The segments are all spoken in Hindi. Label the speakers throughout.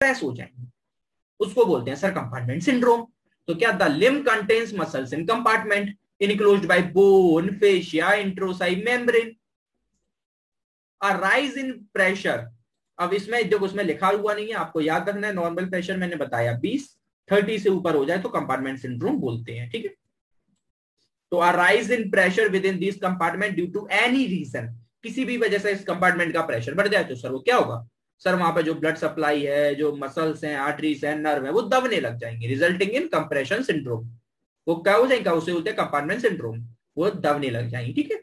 Speaker 1: कंप्रेस हो जाएंगे, उसको बोलते हैं सर कंपार्टमेंट सिंड्रोम। तो क्या, the limb contains muscles in compartment enclosed by bone, fascia, interosseous membrane, a rise in pressure. अब इसमें जब उसमें लिखा हुआ नहीं है, आपको याद रखना है, नॉर्मल प्रेशर मैंने बताया 20-30 से ऊपर हो जाए तो कंपार्टमेंट सिंड्रोम बोलते हैं, ठीक है। तो a rise in pressure within this compartment due to any reason, किसी भी वजह से इस कंपार्टमेंट का प्रेशर बढ़ जाए तो सर वो क्या होगा, सर वहां पे जो ब्लड सप्लाई है, जो मसल्स हैं, आर्टरीज हैं, नर्व है, वो दबने लग जाएंगे, रिजल्टिंग इन कंप्रेशन सिंड्रोम। वो क्या हो जाएगा, उसे बोलते हैं कंपार्टमेंट सिंड्रोम, वो दबने लग जाएंगे, ठीक है।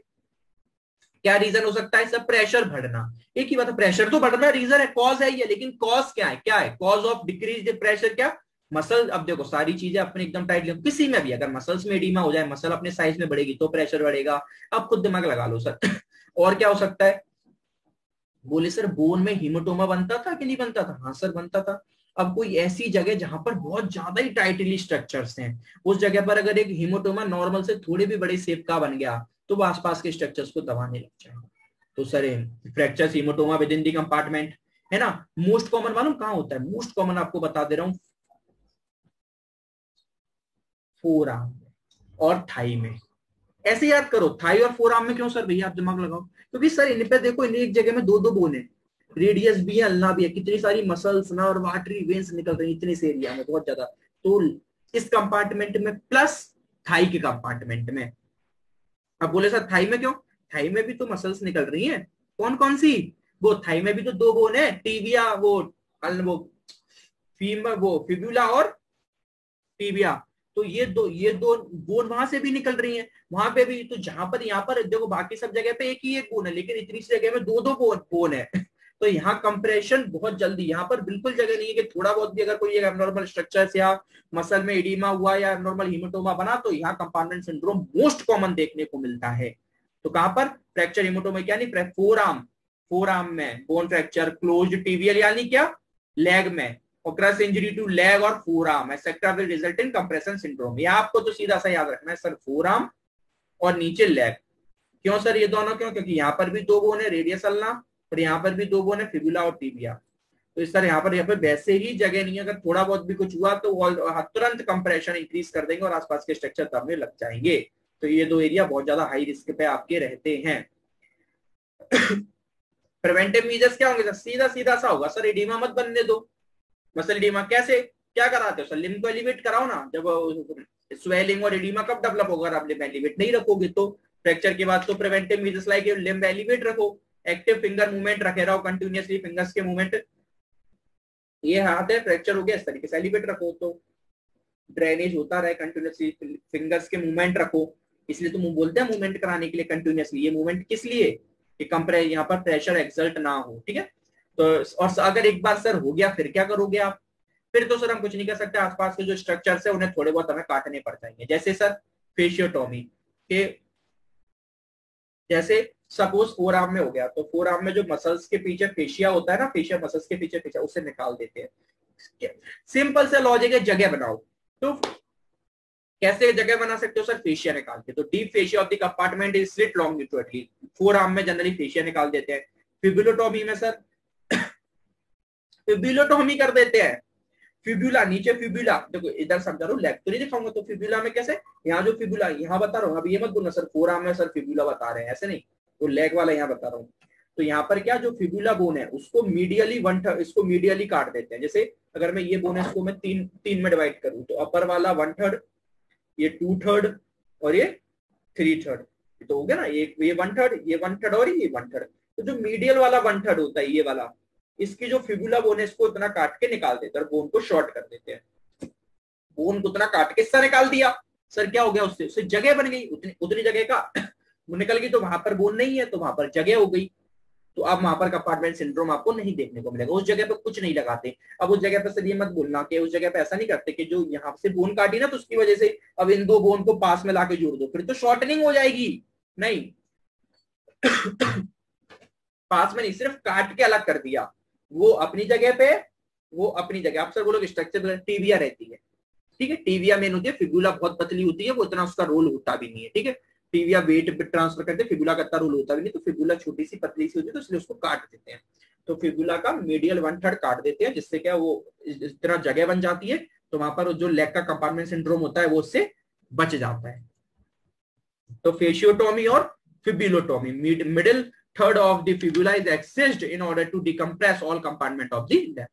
Speaker 1: क्या रीजन हो सकता है, सब प्रेशर बढ़ना, एक ही बात है, प्रेशर तो बढ़ रहा है, रीजन है, कॉज है ये, लेकिन कॉज क्या है, क्या है कॉज ऑफ डिक्रीज प्रेशर, क्या, मसल। अब देखो सारी चीजें अपने एकदम टाइट, किसी में भी अगर मसल्स में एडिमा हो जाए, मसल अपने साइज में बढ़ेगी तो प्रेशर बढ़ेगा। अब खुद दिमाग लगा लो सर। और क्या हो सकता है, बोले सर बोन में हीमोटोमा बनता था कि नहीं बनता था, हाँ सर बनता था। अब कोई ऐसी जगह जहां पर बहुत ज्यादा ही टाइटली स्ट्रक्चर्स हैं, उस जगह पर अगर एक हीमोटोमा नॉर्मल से थोड़े भी बड़े शेप का बन गया तो वो आसपास के स्ट्रक्चर्स को दबाने लग जाएगा। तो sir fracture haematoma within the compartment है ना। मोस्ट कॉमन मालूम कहां होता है, मोस्ट कॉमन आपको बता दे रहा हूं, फोर आर्म और थाई में। ऐसे याद करो, थाई और फोर आर्म में क्यों सर भैया, आप दिमाग लगाओ, क्योंकि सर इन पे देखो, इन एक जगह में दो दो बोन है, रेडियस भी है, अल्ना भी है, कितनी सारी मसल्स ना और आर्टरी वेन्स निकल रही है इतने से एरिया में, बहुत ज्यादा। तो इस कंपार्टमेंट में प्लस थाई के कंपार्टमेंट में। अब बोले सर थाई में क्यों, थाई में भी तो मसल्स निकल रही हैं, कौन कौन सी, वो थाई में भी तो दो बोन है, टीबिया, वो फीमर, वो फिब्यूला और टीबिया। तो ये दो बोन वहां से भी निकल रही हैं, वहां पे भी। तो जहां पर, यहाँ पर देखो बाकी सब जगह पे एक ही एक बोन है, लेकिन इतनी सी जगह में दो दो बोन है। तो यहाँ कंप्रेशन बहुत जल्दी, यहाँ पर बिल्कुल जगह नहीं है कि थोड़ा बहुत भी अगर कोई एब्नॉर्मल स्ट्रक्चर या मसल में एडिमा हुआ या एब्नॉर्मल हीमोटोमा बना तो यहाँ कंपार्टमेंट सिंड्रोम मोस्ट कॉमन देखने को मिलता है। तो कहां पर, फ्रैक्चर हीमोटोमा क्या नहीं, फोर आर्म में बोन फ्रैक्चर, क्लोज्ड टिबियल यानी क्या, लेग में, क्रश इंजरी टू लेग और four arm etcetera will result in compression syndrome. ये आपको तो सीधा सा याद रखना है सर, फोर आर्म और नीचे लेग। क्यों सर ये दोनों क्यों, क्योंकि यहाँ पर भी दो बोन है, रेडियस अल्ना, और यहाँ पर भी दो बोन है, फिबुला और टिबिया। तो इस तरह यहाँ पर वैसे ही जगह नहीं है, अगर थोड़ा बहुत भी कुछ हुआ तो तुरंत कंप्रेशन इंक्रीज कर देंगे और आसपास के स्ट्रक्चर दबने लग जाएंगे। तो ये दो एरिया बहुत ज्यादा हाई रिस्क पे आपके रहते हैं। प्रिवेंटिव मीजर्स क्या होंगे सर, सीधा सीधा सा होगा सर, एडिमा मत बनने दो। मसल एडिमा कैसे, क्या कराते हो सर, लिम्ब को एलिवेट कराओ ना। जब स्वेलिंग और एडिमा कब डेवलप होगा, आप लिम्ब एलिवेट नहीं रखोगे तो फ्रैक्चर के बाद। तो preventive measures like limb elevate रखो, एक्टिव फिंगर मूवमेंट रखे रहो कंटिन्यूअसली, फिंगर्स के मूवमेंट, ये हाथ है फ्रैक्चर हो गया इस तरीके से एलिवेट रखो, तो ड्रेनेज होता रहे कंटिन्यूअसली, फिंगर्स के मूवमेंट रखो। इसलिए तो बोलते हैं मूवमेंट कराने के लिए कंटिन्यूअसली, ये मूवमेंट किस लिए, कि कंप्रेस, यहाँ पर प्रेशर एक्सर्ट ना हो, ठीक है। तो और अगर एक बार सर हो गया फिर क्या करोगे आप, फिर तो सर हम कुछ नहीं कर सकते, आसपास के जो स्ट्रक्चर्स है उन्हें थोड़े बहुत हमें काटने पड़ जाएंगे। जैसे सर फेशियोटॉमी के, जैसे सपोज फोर आर्म में हो गया, तो फोर आर्म में जो मसल्स के पीछे फेशिया होता है ना, फेशिया मसल्स के पीछे फेशिया, उससे निकाल देते हैं। सिंपल से लॉजिक है, जगह बनाओ। तो कैसे जगह बना सकते हो सर, फेशिया निकाल के। तो deep fascia of the compartment is slit longitudinally, forearm में जनरली फेशिया निकाल देते हैं। फिबुलोटॉमी में सर फिबुलोटॉमी कर देते हैं, फिब्यूला नीचे, फिब्यूला देखो इधर समझा रहा हूँ, लेग तो नहीं दिखाऊंगा, तो फिब्यूला में कैसे, यहाँ जो फिब्यूला यहाँ बता रहा हूँ, अब ये मत बोलना सर फोर आर्म में सर फिब्यूला बता रहे हैं, ऐसे नहीं, तो लेग वाला यहाँ बता रहा हूँ। तो यहाँ पर क्या, जो फिब्यूला बोन है उसको मीडियली वन थर्ड, इसको मीडियली काट देते हैं। जैसे अगर मैं ये बोन है इसको मैं तीन में डिवाइड करूँ, तो अपर वाला वन थर्ड, ये टू थर्ड और ये थ्री थर्ड, तो हो गया ना, ये वन थर्ड, ये वन थर्ड और ये वन थर्ड। तो जो मीडियल वाला वन थर्ड होता है ये वाला, इसकी जो फिबुला बोन है इसको इतना काट के निकाल देते हैं और बोन को शॉर्ट कर देते हैं। बोन को इतना काट के इससे निकाल दिया, सर क्या हो गया, उससे जगह बन गई, उतनी उतनी जगह का वो निकल गई, तो वहां पर बोन नहीं है तो वहां पर जगह हो गई। तो अब वहां पर कंपार्टमेंट सिंड्रोम आपको नहीं देखने को मिलेगा, उस जगह पे कुछ नहीं लगाते। अब उस जगह पे सर ये मत बोलना कि उस जगह पे ऐसा नहीं करते कि जो यहाँ से बोन काटी ना तो उसकी वजह से अब इन दो बोन को पास में लाके जोड़ दो, फिर तो शॉर्टनिंग हो जाएगी, नहीं। पास में नहीं, सिर्फ काट के अलग कर दिया, वो अपनी जगह पे, वो अपनी जगह। आप सर बोलोगे स्ट्रक्चर, टीबिया रहती है, ठीक है, टीबिया मेन होती है, फिबुला बहुत पतली होती है, वो इतना उसका रोल होता भी नहीं है, ठीक है। टीबिया वेट ट्रांसफर करते हैं, फिबुला का इतना रोल होता भी नहीं, तो फिबुला छोटी सी पतली सी होती है, तो इसलिए उसको काट देते हैं। तो फिबुला का मीडियल 1/3 काट देते हैं, जिससे क्या वो इस तरह जगह बन जाती है, तो वहां पर जो लेग का कंपार्टमेंट सिंड्रोम होता है वो उससे बच जाता है। तो फेशियोटोमी और fibulotomy, middle third of the fibula is accessed in order to decompress all compartment of the leg.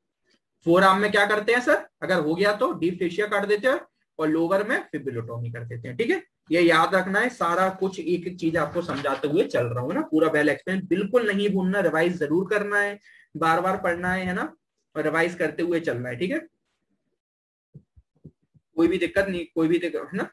Speaker 1: Forearm में क्या करते हैं सर, अगर हो गया तो डीप फेशिया काट देते हैं और लोअर में फिबुलोटोमी कर देते हैं। ठीक है, ये याद रखना है, सारा कुछ एक एक चीज आपको समझाते हुए चल रहा हूँ ना, पूरा वेल एक्सप्लेन, बिल्कुल नहीं भूलना, रिवाइज जरूर करना है, बार बार पढ़ना है ना, और रिवाइज करते हुए चलना है। ठीक है, कोई भी दिक्कत नहीं, कोई भी दिक्कत है ना।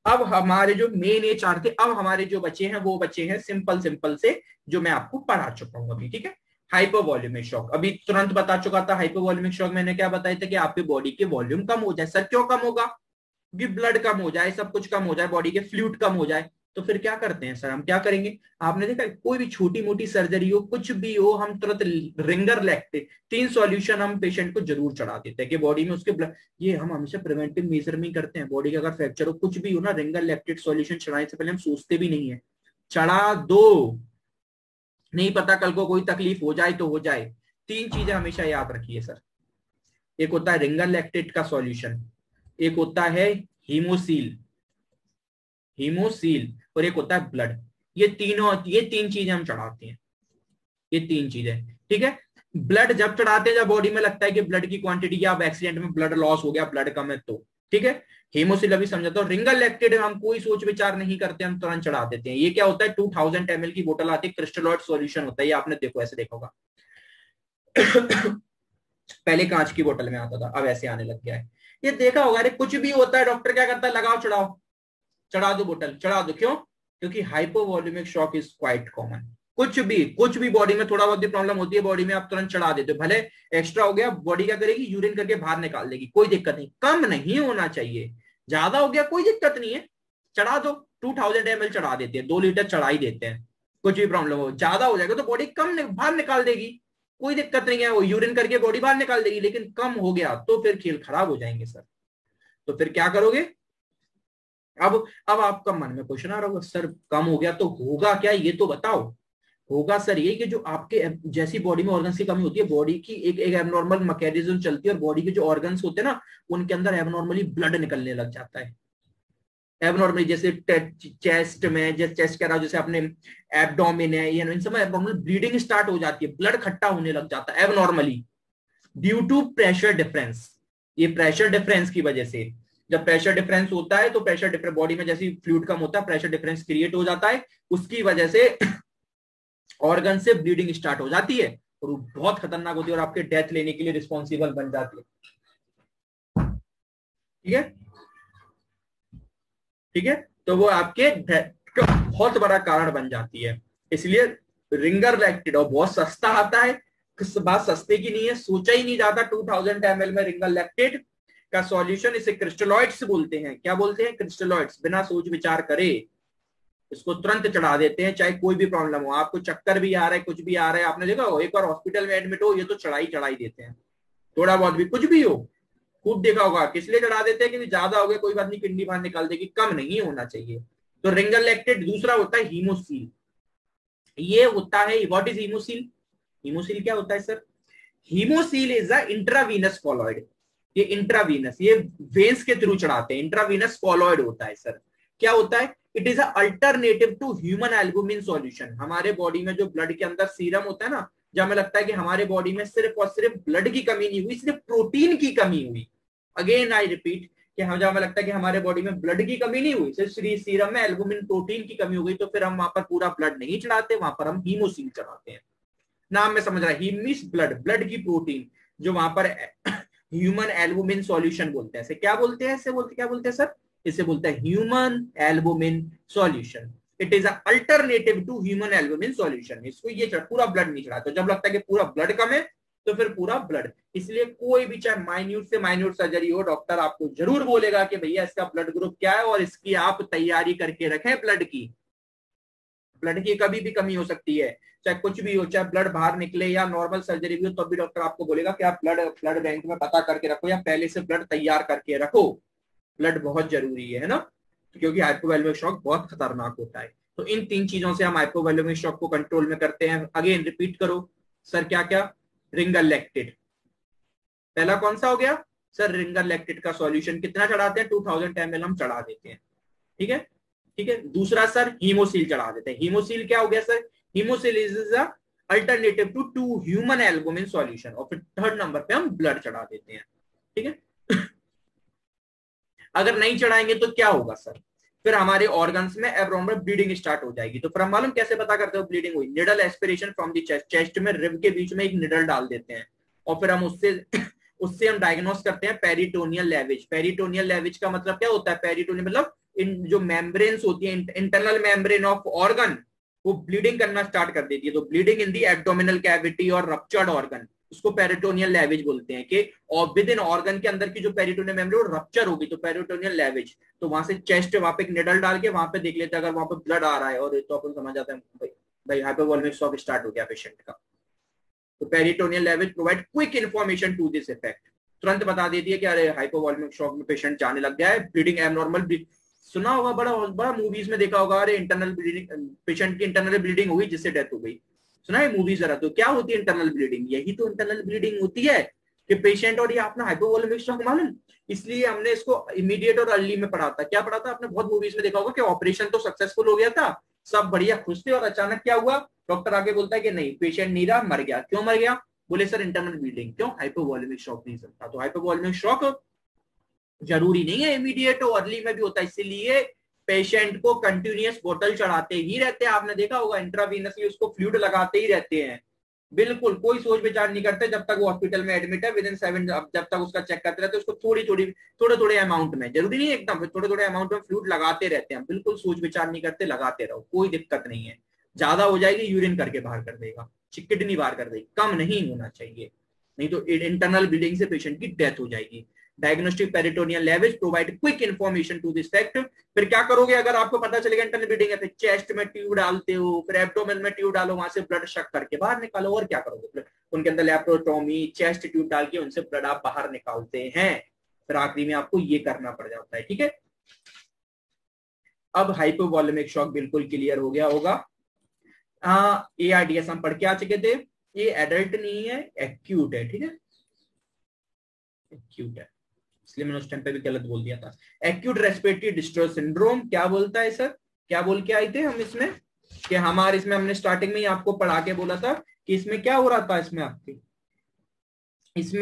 Speaker 1: अब हमारे जो मेन ये चार थे, अब हमारे जो बच्चे हैं वो बच्चे हैं सिंपल सिंपल से, जो मैं आपको पढ़ा चुका हूं अभी। ठीक है, हाइपोवॉल्यूमिक शॉक अभी तुरंत बता चुका था। हाइपोवॉल्यूमिक शॉक मैंने क्या बताया था कि आपके बॉडी के वॉल्यूम कम हो जाए। सर क्यों कम होगा, कि ब्लड कम हो जाए, सब कुछ कम हो जाए, बॉडी के फ्लूइड कम हो जाए, तो फिर क्या करते हैं सर, हम क्या करेंगे, आपने देखा कोई भी छोटी मोटी सर्जरी हो, कुछ भी हो, हम तुरंत रिंगर लैक्टेट 3 सॉल्यूशन हम पेशेंट को जरूर चढ़ा देते हैं कि बॉडी में उसके ब्लड, ये हम हमेशा प्रिवेंटिव मेजर में करते हैं। बॉडी का अगर फ्रैक्चर हो, कुछ भी हो ना, रिंगर लैक्टेट सॉल्यूशन चढ़ाने से पहले हम सोचते भी नहीं है, चढ़ा दो, नहीं पता कल को कोई तकलीफ हो जाए तो हो जाए। 3 चीजें हमेशा याद रखिए सर, एक होता है रिंगर लैक्टेट का सॉल्यूशन, एक होता है हीमोसील, हीमोसील, और एक होता है ब्लड। ये 3 चीजें हम चढ़ाते हैं, ये 3 चीजें। ठीक है, ब्लड जब चढ़ाते हैं जब बॉडी में लगता है कि ब्लड की क्वांटिटी, या एक्सीडेंट में ब्लड लॉस हो गया, ब्लड कम है तो। ठीक है, हीमोसिल अभी समझाता हूं। रिंगर लैक्टेट हम कोई सोच विचार नहीं करते, हम तुरंत चढ़ा देते हैं। ये क्या होता है, 2000 ml की बोतल आती है, क्रिस्टलॉइड सॉल्यूशन होता है, ये आपने देखो ऐसे देखा होगा। पहले कांच की बोतल में आता था, अब ऐसे आने लग गया है, ये देखा होगा। अरे कुछ भी होता है, डॉक्टर क्या करता है, लगाओ चढ़ाओ, चढ़ा दो बोतल, चढ़ा दो। क्यों, क्योंकि hypovolaemic shock is quite common. कुछ भी बॉडी में थोड़ा बहुत भी प्रॉब्लम होती है बॉडी में, आप तुरंत चढ़ा देते हो, भले एक्स्ट्रा हो गया, बॉडी क्या करेगी, यूरिन करके बाहर निकाल देगी, कोई दिक्कत नहीं, कम नहीं होना चाहिए। ज्यादा हो गया कोई दिक्कत नहीं है, चढ़ा दो, 2000 ml चढ़ा देते हैं, 2 लीटर चढ़ा ही देते हैं। कुछ भी प्रॉब्लम हो, ज्यादा हो जाएगा तो बॉडी कम बाहर निकाल देगी, कोई दिक्कत नहीं है, वो यूरिन करके बॉडी बाहर निकाल देगी। लेकिन कम हो गया तो फिर खेल खराब हो जाएंगे सर, तो फिर क्या करोगे। अब आपका मन में क्वेश्चन आ रहा होगा, सर कम हो गया तो होगा क्या, ये तो बताओ। होगा सर ये कि जो आपके जैसी बॉडी में ऑर्गन्स की कमी होती है, बॉडी की एक एबनॉर्मल मैकेनिज्म चलती है, और बॉडी के जो ऑर्गन्स होते हैं ना, उनके अंदर एबनॉर्मली ब्लड निकलने लग जाता है। एबनॉर्मली जैसे चेस्ट में, जैसे चेस्ट कह रहा हूं, जैसे अपने एब्डोमिन है, ये इन सब में एबनॉर्मल ब्लीडिंग स्टार्ट हो जाती है, ब्लड खट्टा होने लग जाता है abnormally, due to pressure difference. ये प्रेशर डिफरेंस की वजह से, जब प्रेशर डिफरेंस होता है तो प्रेशर डिफरेंस बॉडी में जैसे फ्लूइड कम होता है, प्रेशर डिफरेंस क्रिएट हो जाता है, उसकी वजह से ऑर्गन से ब्लीडिंग स्टार्ट हो जाती है, और वो बहुत खतरनाक होती है, और आपके डेथ लेने के लिए रिस्पॉन्सिबल बन जाती है। ठीक है, ठीक है, तो वो आपके का बहुत बड़ा कारण बन जाती है। इसलिए रिंगर लैक्टेट, और बहुत सस्ता आता है, बात सस्ते की नहीं है, सोचा ही नहीं जाता। 2000 ml में रिंगर लैक्टेट का सॉल्यूशन, इसे क्रिस्टलॉइड्स बोलते हैं। क्या बोलते हैं, क्रिस्टलॉइड्स। बिना सोच विचार करे इसको तुरंत चढ़ा देते हैं, चाहे कोई भी प्रॉब्लम हो, आपको चक्कर भी आ रहा है, कुछ भी आ रहा है, आपने देखा हो, एक बार हॉस्पिटल में एडमिट हो, ये तो चढ़ाई देते हैं, थोड़ा बहुत भी कुछ भी हो, खूब देखा होगा। किस लिए चढ़ा देते हैं, क्योंकि ज्यादा हो गया कोई बात नहीं, किडनी बाहर निकाल देगी, कम नहीं होना चाहिए। तो रिंगर लैक्टेट। दूसरा होता है हीमोसील, ये होता है, व्हाट इज हीमोसील, हीमोसील क्या होता है sir, haemocoel is a intravenous colloid. ये इंट्रावीनस, ये वेन्स के थ्रू चढ़ाते हैं, इंट्रावीनस कॉलॉइड होता है सर। क्या होता है, it is alternative to human albumin solution. हमारे बॉडी में जो ब्लड के अंदर सीरम होता है ना, जब हमें लगता है कि हमारे बॉडी में सिर्फ और सिर्फ ब्लड की कमी नहीं हुई, सिर्फ प्रोटीन की कमी हुई, अगेन आई रिपीट, कि जब हमें लगता है कि हमारे बॉडी में ब्लड की कमी नहीं हुई, सिर्फ सीरम में एल्बुमिन प्रोटीन की कमी हो गई, तो फिर हम वहां पर पूरा ब्लड नहीं चढ़ाते, वहां पर हम हीमोसील चढ़ाते हैं। नाम में समझ रहा है, हीम मींस ब्लड, ब्लड की प्रोटीन, जो वहां पर ह्यूमन एल्बुमिन सॉल्यूशन बोलते हैं। इसे क्या बोलते हैं, इसे बोलते क्या बोलते हैं सर, इसे बोलते हैं human albumin solution. It is alternative to human albumin solution. इसको ये पूरा ब्लड नहीं चढ़ाते, जब लगता है कि पूरा ब्लड कम है तो फिर पूरा ब्लड। इसलिए कोई भी चाहे माइन्यूट से माइन्यूट सर्जरी हो, डॉक्टर आपको जरूर बोलेगा कि भैया इसका ब्लड ग्रुप क्या है, और इसकी आप तैयारी करके रखें ब्लड की। ब्लड की कभी भी कमी हो सकती है, चाहे कुछ भी हो, चाहे ब्लड बाहर निकले या नॉर्मल सर्जरी भी हो, तो भी डॉक्टर आपको बोलेगा कि आप ब्लड बैंक में पता करके रखो, या पहले से ब्लड तैयार करके रखो। ब्लड बहुत जरूरी है ना, क्योंकि हाइपोवॉल्यूमिक शॉक बहुत खतरनाक होता है। तो इन 3 चीजों से हम हाइपोवॉल्यूमिक शॉक को कंट्रोल में करते हैं। अगेन रिपीट करो, सर क्या क्या, रिंगर लैक्टेट। पहला कौन सा हो गया सर, रिंगर लैक्टेट का सॉल्यूशन कितना चढ़ाते हैं, 2000 ml हम चढ़ा देते हैं, ठीक है। ठीक है, दूसरा सर हीमोसिल चढ़ा देते हैं। हीमोसिल क्या हो गया sir, haemaccel is the alternative to human albumin solution. और फिर थर्ड नंबर पे हम ब्लड चढ़ा देते हैं, ठीक है। अगर नहीं चढ़ाएंगे तो क्या होगा सर, फिर हमारे ऑर्गन्स में एब्नॉर्मल ब्लीडिंग स्टार्ट हो जाएगी। तो फिर हम मालूम कैसे पता करते हो ब्लीडिंग हुई, needle aspiration from the chest, chest में रिब के बीच में एक निडल डाल देते हैं और फिर हम उससे उससे हम डायग्नोस करते हैं पेरिटोनियल लेविज। पेरिटोनियल लेविज का मतलब क्या होता है, पेरिटोनियल मतलब इन जो मेम्ब्रेन्स होती है, इंटरनल मेम्ब्रेन ऑफ ऑर्गन, वो ब्लीडिंग करना स्टार्ट कर देती है। तो bleeding in the abdominal cavity और रप्चर्ड ऑर्गन, उसको पेरिटोनियल लेविज बोलते हैं कि और विद इन ऑर्गन के अंदर की जो पेरिटोनियल मेम्ब्रेन वो रप्चर होगी तो पेरिटोनियल लेविज। तो वहां से चेस्ट, वहां पे एक निडल डाल के वहां पे देख लेते हैं, अगर वहां पे ब्लड आ रहा है और तो अपन समझ जाते हैं भाई हाइपोवोलेमिक शॉक स्टार्ट हो गया पेशेंट का। तो peritoneal lavage provide quick information to this effect, तुरंत बता देती है कि अरे हाइपोवोलेमिक शॉक में पेशेंट जाने लग गया है, ब्लीडिंग एबनॉर्मल। सुना होगा, बड़ा बड़ा मूवीज में देखा होगा, अरे इंटरनल ब्लीडिंग, पेशेंट की इंटरनल ब्लीडिंग हुई जिससे डेथ हो गई, सुना है मूवी जरा। तो क्या होती है इंटरनल ब्लीडिंग, यही तो इंटरनल ब्लीडिंग होती है कि पेशेंट, और ये अपना हाइपोवोलेमिक शॉक मालूम, इसलिए हमने इसको इमीडिएट और अर्ली में पढ़ा था। क्या पढ़ा था आपने, बहुत मूवीज में देखा होगा कि ऑपरेशन तो सक्सेसफुल हो गया था, सब बढ़िया खुश थे, और अचानक क्या हुआ, डॉक्टर आगे बोलता है कि नहीं पेशेंट नहीं रहा, मर गया। क्यों मर गया, बोले सर इंटरनल ब्लीडिंग। क्यों, हाइपोवोलेमिक शॉक रीजन था। तो हाइपोवोलेमिक शॉक जरूरी नहीं है इमीडिएट और अर्ली में भी होता है, इसीलिए पेशेंट को कंटिन्यूअस बोतल चढ़ाते ही रहते हैं। आपने देखा होगा इंट्रावीनसली उसको फ्लूइड लगाते ही रहते हैं, बिल्कुल कोई सोच विचार नहीं करते जब तक वो हॉस्पिटल में एडमिट है। विद इन 7, जब तक उसका चेक करते रहते हैं, उसको थोड़े थोड़े अमाउंट में, जरूरी नहीं एकदम, थोड़े थोड़े अमाउंट में फ्लूइड लगाते रहते हैं, बिल्कुल सोच विचार नहीं करते, लगाते रहो, कोई दिक्कत नहीं है। ज्यादा हो जाएगी यूरिन करके बाहर कर देगा, किडनी बाहर कर देगी, कम नहीं होना चाहिए, नहीं तो इंटरनल ब्लीडिंग से पेशेंट की डेथ हो जाएगी। Diagnostic peritoneal lavage provide quick information to this fact. फिर क्या करोगे अगर आपको पता चलेगा इंटरनल ब्लीडिंग है, फिर चेस्ट में ट्यूब डालते हो, फिर एब्डोमेन में ट्यूब डालो, वहां से ब्लड शक करके बाहर निकालो। और क्या करोगे, उनके अंदर लेप्रोटोमी, चेस्ट ट्यूब डाल के उनसे ब्लड आप बाहर निकालते हैं। फिर आखिरी में आपको ये करना पड़ जाता है, ठीक है। अब हाइपोवोलेमिक शॉक बिल्कुल क्लियर हो गया होगा। ARDS हम पढ़ के आ चुके थे, ये एडल्ट नहीं है, एक्यूट है, ठीक है, एक्यूट है, इसलिए मैंने उस टाइम पे भी गलत बोल दिया था। एक्यूट रेस्पिरेटरी डिस्ट्रेस सिंड्रोम क्या बोलता है सर, क्या बोल के आए थे हम इसमें, कि हमारे इसमें हमने स्टार्टिंग में ही आपको पढ़ा के बोला था कि इसमें क्या हो रहा था, इसमें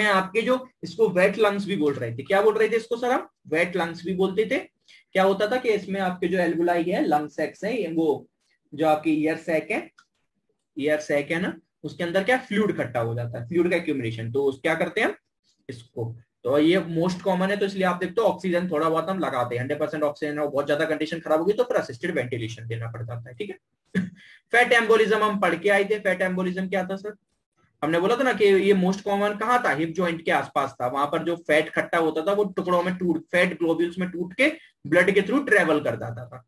Speaker 1: आपके जो, इसको वेट लंग्स भी बोल रहे थे। क्या बोल रहे थे इसको सर, हम वेट लंग्स भी बोलते थे। क्या होता था कि इसमें आपके जो एल्वुलाई है, लंग सैक्स है, वो जो आपकी ईयर सैक है ना, उसके अंदर क्या फ्लूइड इकट्ठा हो जाता है, फ्लूइड का एक्यूमुलेशन। तो क्या करते हैं इसको, तो ये मोस्ट कॉमन है, तो इसलिए आप देखते हो ऑक्सीजन थोड़ा बहुत हम लगाते हैं, 100% ऑक्सीजन, और बहुत ज्यादा कंडीशन खराब होगी तो फिर असिस्टेड वेंटिलेशन देना पड़ जाता है, ठीक है। फैट एम्बोलिज्म हम पढ़ के आए थे। फैट एम्बोलिज्म क्या था सर, हमने बोला था ना कि ये मोस्ट कॉमन कहाँ था, हिप जॉइंट के आसपास था, वहां पर जो फैट खट्टा होता था वो टुकड़ों में फैट ग्लोब्यूल्स में टूट के ब्लड के थ्रू ट्रेवल कर जाता था।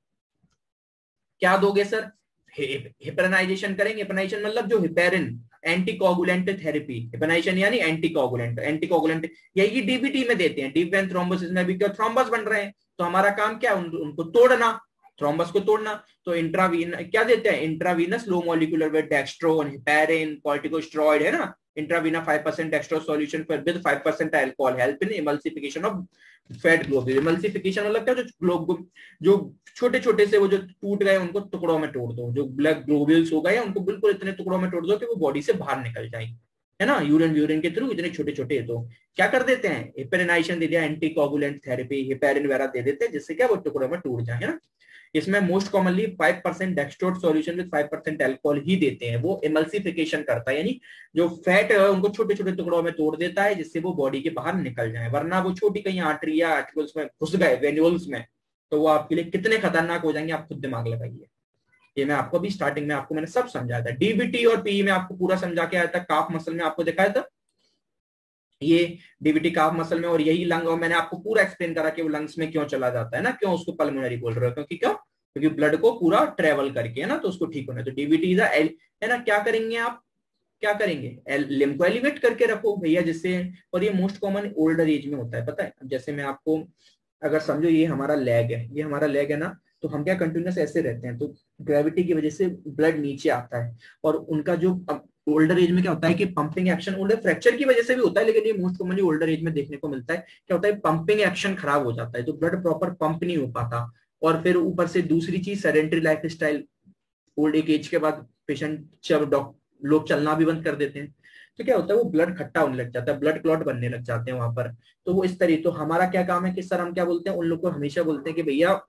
Speaker 1: क्या दोगे सर, हिपरनाइजेशन करेंगे। हिपरनाइजेशन मतलब जो हिपेरिन एंटीकोगुलेंट थेरेपी, हिपरनाइजेशन यानी एंटीकोगुलेंट यही डीबीटी में देते हैं। डीप वेन थ्रोम्बोसिस में भी क्या थ्रोम्बस बन रहे हैं, तो हमारा काम क्या है उनको तोड़ना, थ्रोम्बस को तोड़ना। तो इंट्रावीन क्या देते हैं, intravenous low molecular weight dextran, heparin, corticosteroid है ना, intravenous 5% dextrose solution with 5% alcohol help in emulsification of fat globule. Emulsification मतलब क्या, जो छोटे छोटे से वो जो टूट गए उनको टुकड़ों में तोड़ दो, जो ब्लड ग्लोब्यूल्स हो गए उनको बिल्कुल इतने टुकड़ों में तोड़ दो कि वो बॉडी से बाहर निकल जाए, है ना, यूरिन के थ्रू इतने छोटे छोटे। तो क्या कर देते हैं, हिपेरिनाइजेशन दे दिया, एंटीकोगुलेंट थेरेपी, हिपेरिन वगैरह दे देते हैं जिससे क्या वो टुकड़ों में टूट जाए, है ना। इसमें most commonly 5% dextrose solution with 5% alcohol ही देते हैं, वो इमल्सिफिकेशन करता है, यानी जो फैट है उनको छोटे छोटे टुकड़ों में तोड़ देता है जिससे वो बॉडी के बाहर निकल जाए। वरना वो छोटी कहीं आर्टरी या आर्टिकल्स में घुस गए, वेन्यूल्स में, तो वो आपके लिए कितने खतरनाक हो जाएंगे, आप खुद दिमाग लगाइए। ये मैं आपको भी स्टार्टिंग में आपको मैंने सब समझाया था, डीबीटी और पीई में आपको पूरा समझा के आया था, काफ मसल में आपको दिखाया था ये डीबीटी काफ मसल में, और यही लंग, और मैंने आपको पूरा एक्सप्लेन करा कि वो लंग्स में क्यों चला जाता है ना, क्यों उसको पल्मोनरी बोल रहे हो, क्योंकि क्यों, क्योंकि ब्लड को पूरा ट्रेवल करके, है ना, तो उसको ठीक होना है। तो डीबीटी इज है ना, क्या करेंगे आप, क्या करेंगे, लिम्ब को एलिवेट करके रखो भैया, जिससे, और ये मोस्ट कॉमन ओल्डर एज में होता है, पता है। जैसे मैं आपको अगर समझो, ये हमारा लेग है, ये हमारा लेग है ना, तो हम क्या कंटिन्यूस ऐसे रहते हैं, तो ग्रेविटी की वजह से ब्लड नीचे आता है, और उनका जो ओल्डर एज में क्या होता है कि पंपिंग एक्शन, ओल्डर फ्रैक्चर की वजह से भी होता है, लेकिन ये मोस्ट कॉमनली ओल्डर एज में देखने को मिलता है। क्या होता है, पंपिंग एक्शन खराब हो जाता है, तो ब्लड प्रॉपर पंप नहीं हो पाता। और फिर ऊपर से दूसरी चीज sedentary life style, old age के बाद पेशेंट जब लोग चलना भी बंद कर देते हैं, तो क्या होता है वो ब्लड खट्टा होने लग जाता है, ब्लड क्लॉट बनने लग जाते हैं वहां पर। तो वो इस तरह, तो हमारा क्या काम है कि सर हम क्या बोलते हैं उन लोग को, हमेशा बोलते हैं कि भैया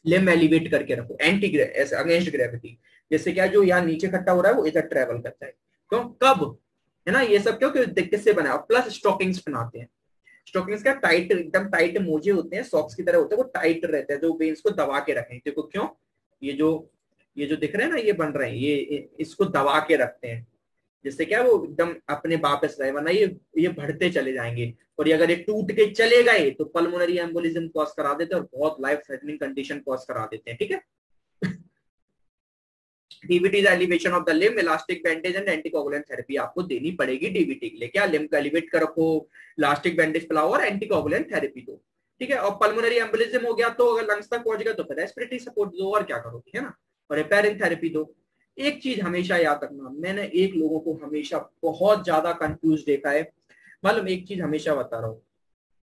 Speaker 1: लिम्ब एलिवेट करके रखो, अगेंस्ट ग्रेविटी। जैसे क्या जो यहाँ नीचे इकट्ठा हो रहा है वो इधर ट्रेवल करता है। क्यों, कब, है ना, ये सब क्यों, किससे बना, प्लस स्टॉकिंग्स बनाते हैं। स्टॉकिंग्स का टाइट, एकदम टाइट मोजे होते हैं, सॉक्स की तरह होते हैं, वो टाइट रहते हैं जो वेन्स को दबा के रखें। देखो क्यों, ये जो ये जो दिख रहे हैं ना, ये बन रहे हैं, ये इसको दबा के रखते हैं, जिससे क्या वो एकदम अपने वापस रहे, वरना ये बढ़ते चले जाएंगे। और ये अगर ये टूट के चले गए तो पल्मोनरी एम्बोलिज्म कॉज करा देते हैं और बहुत लाइफ थ्रेटनिंग कंडीशन कॉज करा देते हैं। ठीक है, DBT elevation of the limb, elastic bandage and anticoagulant therapy आपको देनी पड़ेगी डीबीटी के लिए। क्या, लिम्ब को एलिवेट कर रखो, इलास्टिक बैंडेज पिलाओ और एंटीकोगुलेंट थेरेपी दो। ठीक है, और पल्मोनरी एम्बोलिज्म हो गया तो अगर लंग्स तक पहुंच गया तो फिर रेस्पिरेटरी सपोर्ट दो, और क्या करोगे, है ना, और हेपेरिन थेरेपी दो। एक चीज हमेशा याद रखना, मैंने एक लोगों को हमेशा बहुत ज्यादा कंफ्यूज देखा है, मालूम, एक चीज हमेशा बता रहा हूँ,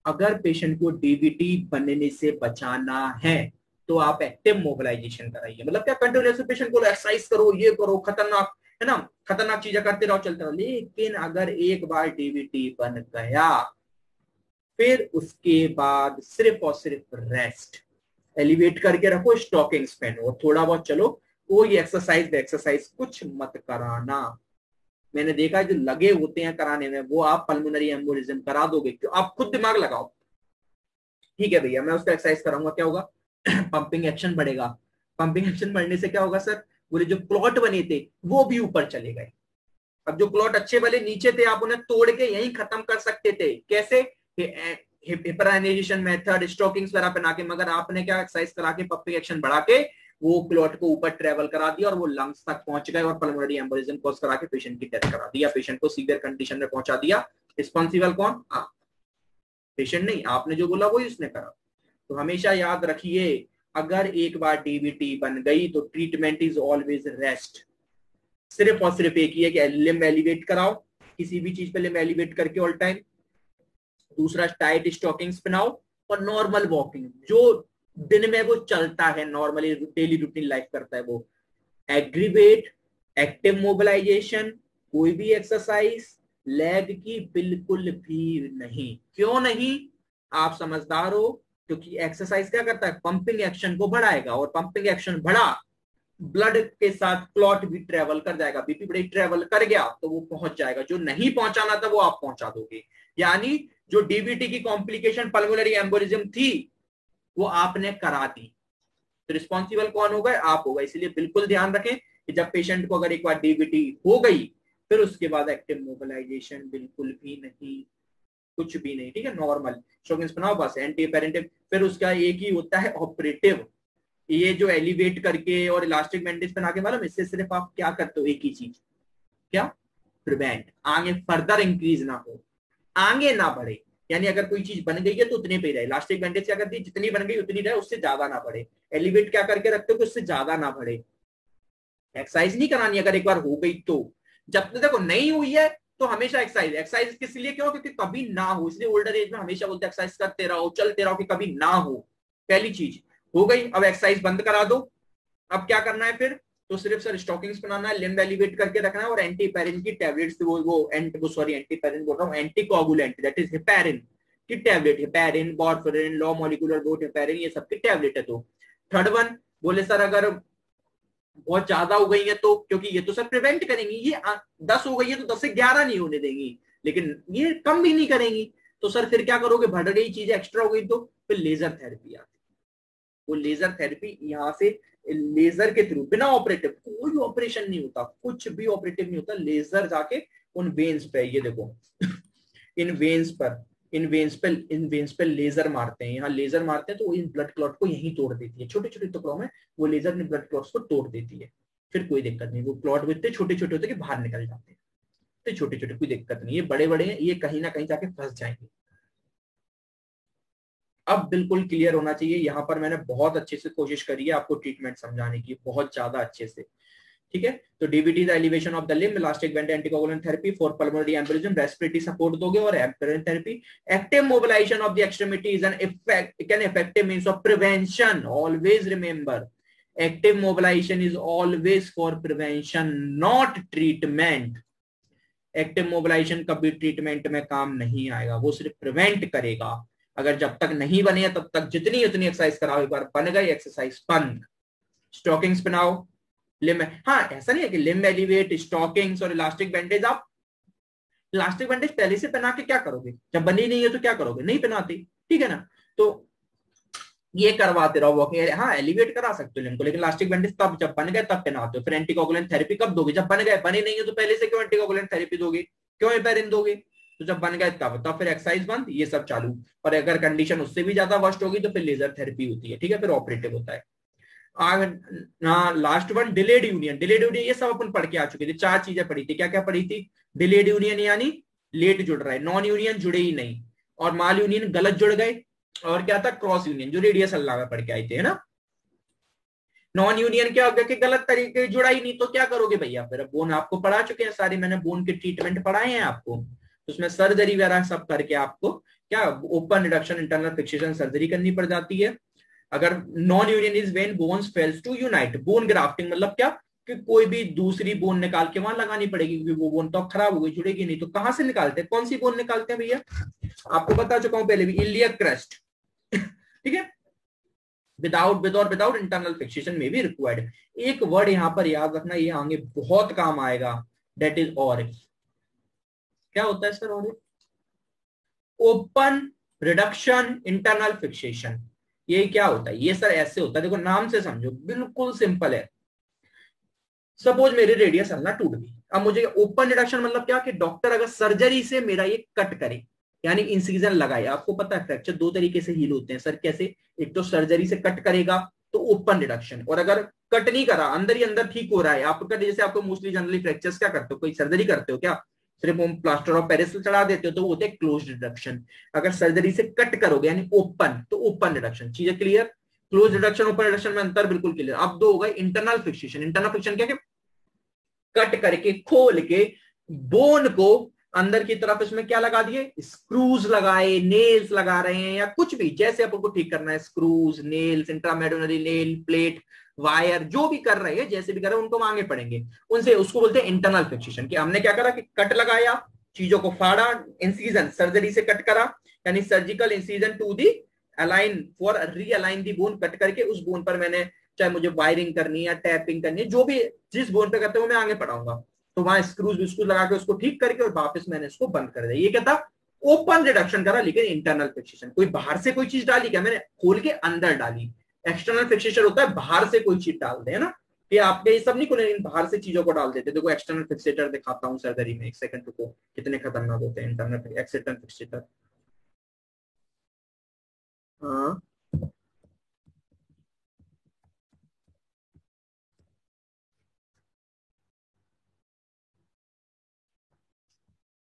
Speaker 1: अगर पेशेंट को डीबीटी बनने से बचाना है तो आप एक्टिव मोबिलाइजेशन कराइए। मतलब क्या, कंटिन्यूस पेशेंट को एक्सरसाइज करो, ये करो, खतरनाक, है ना, खतरनाक चीजें करते रहो, चलते रहो, लेकिन अगर एक बार डीबीटी बन गया फिर उसके बाद सिर्फ और सिर्फ रेस्ट, एलिवेट करके रखो, स्टॉकिंग्स पहनो, थोड़ा बहुत चलो, कोई एक्सरसाइज कुछ मत कराना। मैंने देखा जो लगे होते हैं कराने में, वो आप पल्मोनरी एम्बोलिज्म करा दोगे, क्यों, आप खुद दिमाग लगाओ, ठीक है भैया मैं उसका एक्सरसाइज कराऊंगा, क्या होगा पंपिंग एक्शन बढ़ेगा। पंपिंग एक्शन बढ़ने से क्या होगा सर, पूरे जो क्लॉट बने थे वो भी ऊपर चले गए। अब जो क्लॉट अच्छे वाले नीचे थे आप उन्हें तोड़ के यहीं खत्म कर सकते थे, कैसे, हिपराइनाइजेशन मेथड, स्टॉकिंग्स वगैरह पहना के, मगर आपने क्या, एक्सरसाइज करा के पंपिंग एक्शन बढ़ा के वो क्लॉट को ऊपर ट्रेवल करा दिया और वो लंग्स तक पहुंच गए और पल्मोनरी एम्बोलिज्म कॉज करा के पेशेंट की डेथ करा दिया, पेशेंट को सीवियर कंडीशन में पहुंचा दिया। रिस्पॉन्सिबल कौन, आप, पेशेंट नहीं, आपने जो बोला वही उसने करा। तो हमेशा याद रखिए, अगर एक बार डीबीटी बन गई तो ट्रीटमेंट इज ऑलवेज रेस्ट, सिर्फ और सिर्फ एक ही है कि लिम्ब एलिवेट कराओ, किसी भी चीज पे लिम्ब एलिवेट करके ऑल टाइम। दूसरा, टाइट स्टॉकिंग्स पहनाओ और नॉर्मल वॉकिंग, जो दिन में वो चलता है नॉर्मली डेली रूटीन लाइफ करता है वो, एग्रीवेट, एक्टिव मोबिलाइजेशन, कोई भी एक्सरसाइज लेग की बिल्कुल भी नहीं। क्यों नहीं, आप समझदार हो, क्योंकि एक्सरसाइज क्या करता है, पंपिंग एक्शन को बढ़ाएगा, और पंपिंग एक्शन बढ़ा, ब्लड के साथ क्लॉट भी ट्रेवल कर जाएगा, बीपी बड़ी ट्रेवल कर गया तो वो पहुंच जाएगा, जो नहीं पहुंचाना था वो आप पहुंचा दोगे। यानी जो डीबीटी की कॉम्प्लिकेशन पल्मोनरी एम्बोलिज्म थी वो आपने करा दी, तो रिस्पॉन्सिबल कौन होगा, आप होगा। इसलिए बिल्कुल ध्यान रखें कि जब पेशेंट को अगर एक बार डीबीटी हो गई फिर उसके बाद एक्टिव मोबिलाइजेशन बिल्कुल भी नहीं, कुछ भी नहीं। ठीक है, नॉर्मल स्टॉकिंग्स बनाओ बस, एंटी पेरेंटिव, फिर उसका एक ही होता है ऑपरेटिव, ये जो एलिवेट करके और इलास्टिक बैंडेज बना के, मालूम इससे सिर्फ आप क्या करते हो, एक ही चीज, क्या, प्रिवेंट, आगे फर्दर इंक्रीज ना हो, आगे ना बढ़े। यानी अगर कोई चीज बन गई है तो उतने पे रहे, इलास्टिक बैंडेज क्या करती है, जितनी बन गई उतनी रहे, उससे ज्यादा ना बढ़े। एलिवेट क्या करके रखते हो कि उससे ज्यादा ना बढ़े। एक्सरसाइज नहीं करानी अगर एक बार हो गई तो, जब तक देखो नहीं हुई है तो हमेशा एक्सरसाइज, एक्सरसाइज किस लिए, क्यों, क्योंकि कभी ना हो, इसलिए ओल्डर एज में हमेशा बोलते हैं एक्सरसाइज करते रहो, चलते रहो, कि कभी ना हो। पहली चीज हो गई, अब एक्सरसाइज बंद करा दो। अब क्या करना है फिर, तो सिर्फ सर स्टॉकिंग्स बनाना है, लिम्ब एलिवेट करके रखना है, और एंटीपेरिन की टैबलेट्स, वो सॉरी एंटीपेरिन बोल रहा हूँ, एंटीकोगुलेंट दैट इज हेपेरिन की tablet, heparin, warfarin, low molecular dot heparin, ये सब की टैबलेट है। तो थर्ड वन, बोले सर अगर बहुत ज्यादा हो गई है तो, क्योंकि ये तो सर प्रिवेंट करेंगी, ये 10 हो गई है तो 10 से 11 नहीं होने देंगी, लेकिन ये कम भी नहीं करेंगी, तो सर फिर क्या करोगे, बढ़ गई चीजें एक्स्ट्रा हो गई तो फिर लेजर थेरेपी आती है। वो लेजर थेरेपी यहाँ से लेजर के थ्रू, बिना ऑपरेटिव, कोई ऑपरेशन नहीं होता, कुछ भी ऑपरेटिव नहीं होता, लेजर जाके उन वेन्स पे, ये देखो इन वेन्स पर, इन वेन्स पे लेजर मारते हैं, यहाँ लेजर मारते हैं तो वो इन ब्लड क्लॉट को यहीं तोड़ देती है, छोटे छोटे टुकड़ों में वो लेजर ने ब्लड क्लॉट्स को तोड़ देती है। फिर कोई दिक्कत नहीं, वो क्लॉट भी इतने छोटे छोटे होते हैं कि बाहर निकल जाते हैं, इतने छोटे छोटे, कोई दिक्कत नहीं। ये बड़े बड़े हैं, ये कहीं ना कहीं जाके फंस जाएंगे। अब बिल्कुल क्लियर होना चाहिए, यहाँ पर मैंने बहुत अच्छे से कोशिश करी है आपको ट्रीटमेंट समझाने की, बहुत ज्यादा अच्छे से। ठीक है। तो DBT is elevation of the limb, elastic band anticoagulant therapy for pulmonary embolism, respiratory support दोगे और embolism therapy. Active mobilisation of the extremity is an effective means of prevention, always remember, active mobilisation is always for prevention not treatment. Active mobilisation कभी ट्रीटमेंट में काम नहीं आएगा, वो सिर्फ प्रिवेंट करेगा। अगर जब तक नहीं बने तब तक जितनी उतनी एक्सरसाइज कराओ, एक बार बन गई एक्सरसाइज बंद। स्टॉकिंग्स पहनाओ, लिम्ब, हाँ ऐसा नहीं है कि लिम्ब एलिवेट, स्टॉकिंग्स और इलास्टिक बैंडेज, आप इलास्टिक बैंडेज पहले से पहना के क्या करोगे, जब बनी नहीं है तो क्या करोगे, नहीं पहनाते, ठीक है ना। तो ये करवाते रहो वॉकिंग, हाँ एलिवेट करा सकते हो लिम्ब को, लेकिन इलास्टिक बैंडेज तब जब बन गए तब पहनाते हो। फिर एंटीकोगुलेंट थेरेपी कब दोगे, जब बन गए, बने नहीं है तो पहले से क्यों एंटीकोगुलेंट थेरेपी दोगे, क्यों हेपेरिन दोगे, तो जब बन गए तब फिर एक्सरसाइज बंद, ये सब चालू। और अगर कंडीशन उससे भी ज्यादा वर्स्ट होगी तो फिर लेजर थेरेपी होती है, ठीक है, फिर ऑपरेटिव होता है। Last one delayed union, delayed union ये सब अपन पढ़ के आ चुके थे, 4 चीजें पढ़ी थी, क्या क्या पढ़ी थी, डिलेड यूनियन यानी लेट जुड़ रहा है, नॉन यूनियन जुड़े ही नहीं, और माल यूनियन गलत जुड़ गए, और क्या था क्रॉस यूनियन जो रेडियस अल्लाह में पढ़ के आए थे, है ना। नॉन यूनियन क्या हो गया कि गलत तरीके जुड़ा ही नहीं, तो क्या करोगे भैया, फिर बोन आपको पढ़ा चुके हैं सारी, मैंने बोन के ट्रीटमेंट पढ़ाए हैं आपको, तो उसमें सर्जरी वगैरह सब करके आपको क्या open reduction internal fixation surgery करनी पड़ जाती है। अगर non union is when bones fails to unite, bone grafting मतलब क्या कि कोई भी दूसरी बोन निकाल के वहां लगानी पड़ेगी, क्योंकि वो बोन तो खराब हो गई, जुड़ेगी नहीं, तो कहां से निकालते हैं, कौन सी बोन निकालते हैं भैया, आपको बता चुका हूं पहले भी, इलियक क्रस्ट ठीक है, विदाउट इंटरनल फिक्सेशन में भी रिक्वायर्ड। एक वर्ड यहां पर याद रखना, ये आगे बहुत काम आएगा, दैट इज ऑरिफ। क्या होता है sir ORIF, open reduction internal fixation, ये क्या होता है, ये सर ऐसे होता है, देखो नाम से समझो, बिल्कुल सिंपल है। सपोज मेरी रेडियस अल्लाह टूट गई, अब मुझे ओपन रिडक्शन मतलब क्या कि डॉक्टर अगर सर्जरी से मेरा ये कट करे, यानी इंसिजन लगाए, आपको पता है फ्रैक्चर 2 तरीके से हील होते हैं सर, कैसे, एक तो सर्जरी से कट करेगा तो ओपन रिडक्शन, और अगर कट नहीं करा अंदर ही अंदर ठीक हो रहा है आपका, जैसे आपको मोस्टली जनरली फ्रैक्चर्स क्या करते हो, कोई सर्जरी करते हो क्या, सिर्फ हम प्लास्टर ऑफ पेरिस चढ़ा देते हो तो वो होते हैं क्लोज्ड रिडक्शन। अगर सर्जरी से कट करोगे यानी ओपन, तो ओपन रिडक्शन, चीजें clear. Close reduction open reduction में अंतर बिल्कुल क्लियर। अब 2 हो गए इंटरनल फिक्सेशन, इंटरनल फिक्सेशन क्या, कट करके खोल के बोन को अंदर की तरफ इसमें क्या लगा दिए, स्क्रूज लगाए, नेल्स लगा रहे हैं या कुछ भी, जैसे अपन को ठीक करना है, screws, nails, intramedullary nail, plate, wire, जो भी कर रहे हैं, जैसे भी कर रहे हैं उनको मांगे पड़ेंगे उनसे, उसको बोलते हैं इंटरनल फिक्सेशन। कि हमने क्या करा कि कट लगाया, चीजों को फाड़ा, इंसीजन सर्जरी से कट करा, यानी surgical incision to the align for realign the bone, cut करके उस बोन पर मैंने, चाहे मुझे वायरिंग करनी है या टैपिंग करनी है, जो भी जिस बोन पे करते हो मैं आगे पढ़ाऊंगा, तो वहां स्क्रूज विस्क्रूज लगा के उसको ठीक करके और वापस मैंने इसको बंद कर दिया। ये क्या था, ओपन रिडक्शन करा, लेकिन इंटरनल फिक्सेशन। कोई बाहर से कोई चीज डाली क्या, मैंने खोल के अंदर डाली। एक्सटर्नल फिक्सेशन होता है बाहर से कोई चीज डाल दे, है ना, कि आपके ये सब नहीं खुले, बाहर से चीजों को डाल देते। देखो एक्सटर्नल फिक्सेटर दिखाता हूँ सर्जरी में, एक सेकंड रुको, कितने खतरनाक होते हैं इंटरनल एक्सटर्नल फिक्सेटर। हाँ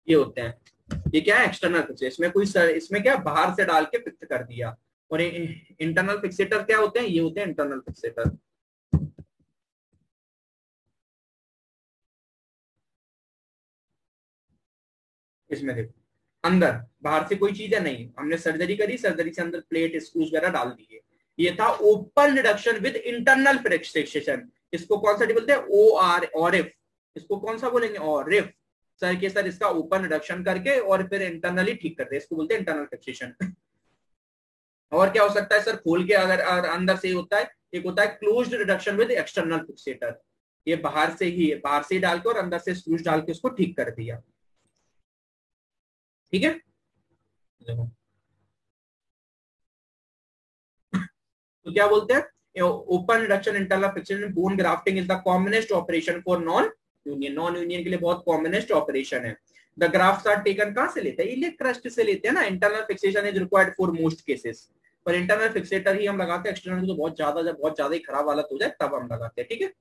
Speaker 1: ये होते हैं, ये क्या है एक्सटर्नल फिक्सेटर, इसमें कोई इसमें क्या बाहर से डाल के फिक्स कर दिया। और इंटरनल फिक्सेटर क्या होते हैं, ये होते हैं इंटरनल फिक्सेटर। इसमें देखो अंदर, बाहर से कोई चीज है नहीं, हमने सर्जरी करी, सर्जरी से अंदर प्लेट स्क्रूज वगैरह डाल दिए, ये था open reduction with internal fixation. इसको कौन सा बोलते हैं, ओ आर ऑरिफ, इसको कौन सा बोलेंगे, ऑरिफ। सर के सर इसका ओपन रिडक्शन करके और फिर इंटरनली ठीक करते हैं, इसको बोलते हैं इंटरनल फिक्सेशन। और क्या हो सकता है सर, खोल के अगर अंदर से होता है, एक होता है closed reduction with external fixator, ये बाहर से ही, बाहर से डाल के और अंदर से स्क्रूज डाल के उसको ठीक कर दिया, ठीक है। देखो तो क्या बोलते हैं, open reduction internal fixation bone grafting is the commonest operation for non union, non union के लिए बहुत कॉमनेस्ट ऑपरेशन है। द ग्राफ्ट्स आर टेकन कहां से लेते हैं, इलियक क्रस्ट से लेते हैं ना। Internal fixation is required for most cases, पर इंटरनल फिक्सेटर ही हम लगाते हैं, एक्सटर्नल तो बहुत ज्यादा, जब बहुत ज्यादा ही खराब हालत हो जाए तब हम लगाते हैं, ठीक है।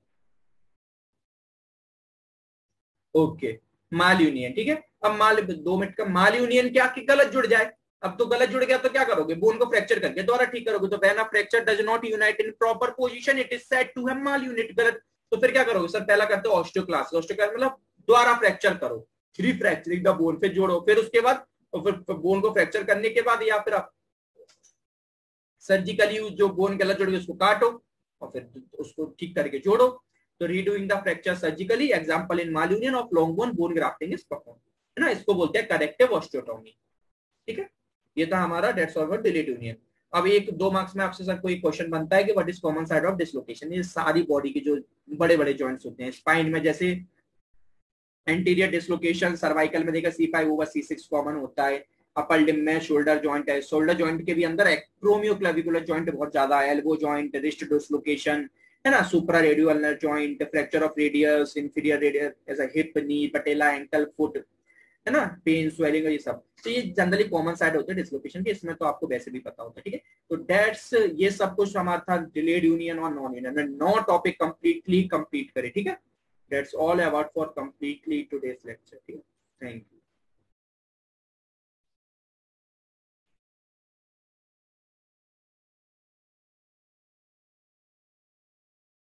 Speaker 1: ओके, माल यूनियन, ठीक है। अब माल 2 मिनट का, माल यूनियन क्या कि गलत जुड़ जाए, अब तो गलत जुड़ गया तो क्या करोगे, बोन को फ्रैक्चर करके दोबारा ठीक करोगे, तो when a fracture does not unite in proper position it is said to have mal unit, गलत। तो फिर क्या करोगे सर, पहला करते हो ऑस्टियोक्लास्ट। ऑस्टियोक्लास्ट मतलब दोबारा फ्रैक्चर करो, रीफ्रैक्चरिंग द बोन, फिर जोड़ो, फिर उसके बाद फिर बोन को फ्रैक्चर करने के बाद या फिर आप सर्जिकली जो बोन गलत जोड़ उसको काटो और फिर उसको ठीक करके जोड़ो। तो reducing the fracture surgically, example in malunion of long bone, bone grafting is perform, है ना, इसको बोलते हैं करेक्टिव ऑस्टियोटॉमी। ठीक है, ये था हमारा डेट्स ऑफ डिलेड यूनियन। अब एक 2 मार्क्स में आपसे सर कोई क्वेश्चन बनता है कि what is common side of dislocation. ये सारी बॉडी के जो बड़े बड़े जॉइंट्स होते हैं स्पाइन में, जैसे एंटीरियर डिसलोकेशन सर्वाइकल में देखा C5 ओवर C6 कॉमन होता है। अपर लिम्ब में शोल्डर जॉइंट है, शोल्डर जॉइंट के भी अंदर एक्रोमियोक्लेविकुलर जॉइंट बहुत ज्यादा है, एल्बो जॉइंट, रिस्ट डिसलोकेशन, है ना, supra radio ulnar joint, fracture of radius, inferior radius as a hip, knee, patella, ankle, foot, है ना, पेन, स्वेलिंग, ये सब। तो ये जनरली कॉमन साइड होते हैं डिसलोकेशन के, इसमें तो आपको वैसे भी पता होता है। ठीक है, तो दैट्स ये सब कुछ हमारा था डिलेड यूनियन और नॉन यूनियन में 9 टॉपिक कंप्लीटली कंप्लीट करे। ठीक है, that's all about for completely today's lecture. ठीक है, थैंक यू।